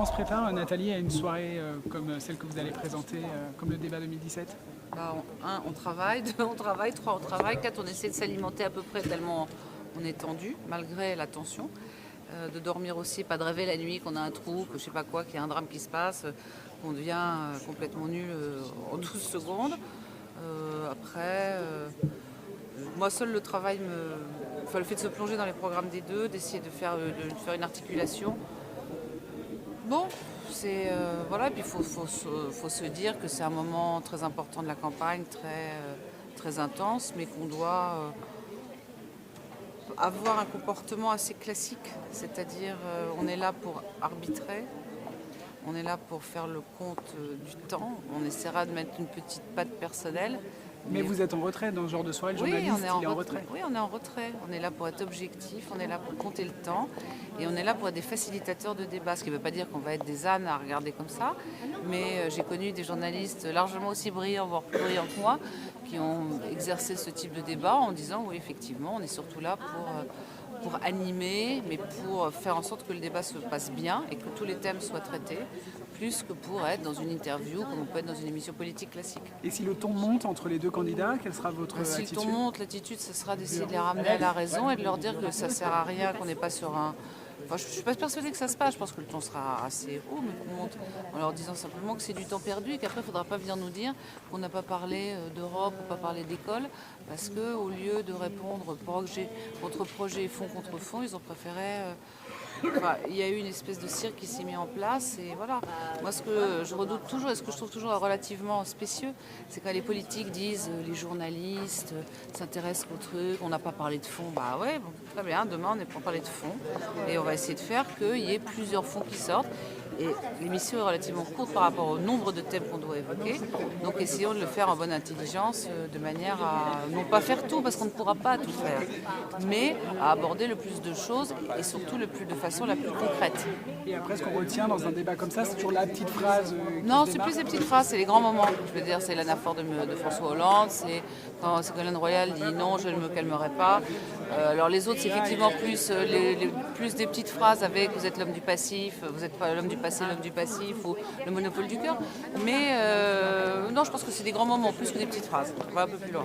on se prépare, Nathalie, à une soirée comme celle que vous allez présenter, comme le débat 2017? On travaille, deux, on travaille, trois, on travaille, quatre, on essaie de s'alimenter à peu près tellement on est tendu, malgré la tension. De dormir aussi, pas de rêver la nuit qu'on a un trou, que je sais pas quoi, qu'il y a un drame qui se passe, qu'on devient complètement nul en 12 secondes. Après, moi seul le travail enfin, le fait de se plonger dans les programmes des deux, d'essayer de faire une articulation. Bon, c'est voilà, et puis faut se dire que c'est un moment très important de la campagne, très intense, mais qu'on doit avoir un comportement assez classique, c'est-à-dire on est là pour arbitrer, on est là pour faire le compte du temps, on essaiera de mettre une petite patte personnelle. Mais vous êtes en retrait dans ce genre de soirée, le Oui, journaliste, il est en retrait. Oui, on est en retrait. On est là pour être objectif, on est là pour compter le temps et on est là pour être des facilitateurs de débat. Ce qui ne veut pas dire qu'on va être des ânes à regarder comme ça, mais j'ai connu des journalistes largement aussi brillants, voire plus brillants que moi, qui ont exercé ce type de débat en disant oui, effectivement, on est surtout là pour animer, mais pour faire en sorte que le débat se passe bien et que tous les thèmes soient traités, plus que pour être dans une interview comme on peut être dans une émission politique classique. Et si le ton monte entre les deux candidats, quelle sera votre Si attitude? le ton monte, l'attitude, ce sera d'essayer de les ramener à la raison et de leur dire que ça ne sert à rien, qu'on n'est pas sur un... Enfin, je ne suis pas persuadée que ça se passe, je pense que le ton sera assez haut, mais qu'on monte en leur disant simplement que c'est du temps perdu et qu'après, il ne faudra pas venir nous dire qu'on n'a pas parlé d'Europe ou pas parlé d'école, parce qu'au lieu de répondre contre projet, fond contre fond, ils ont préféré... Enfin, il y a eu une espèce de cirque qui s'est mis en place et voilà. Moi, ce que je redoute toujours et ce que je trouve toujours relativement spécieux, c'est quand les politiques disent les journalistes s'intéressent qu'au truc, on n'a pas parlé de fond. Bah ouais, bon, très bien, demain on est pour parler de fond et on va essayer de faire qu'il y ait plusieurs fonds qui sortent. Et l'émission est relativement courte par rapport au nombre de thèmes qu'on doit évoquer. Donc essayons de le faire en bonne intelligence, de manière à non pas faire tout, parce qu'on ne pourra pas tout faire, mais à aborder le plus de choses et surtout de façon la plus concrète. Et après, ce qu'on retient dans un débat comme ça, c'est toujours la petite phrase qui Non, se c'est démarque. plus des petites phrases, c'est les grands moments. Je veux dire, c'est l'anaphore de François Hollande, c'est quand Ségolène Royal dit non, je ne me calmerai pas. Alors les autres, c'est effectivement plus des petites phrases avec vous êtes l'homme du passif, vous n'êtes pas l'homme du passé, l'homme du passif ou le monopole du cœur. Mais non, je pense que c'est des grands moments plus que des petites phrases. On va un peu plus loin.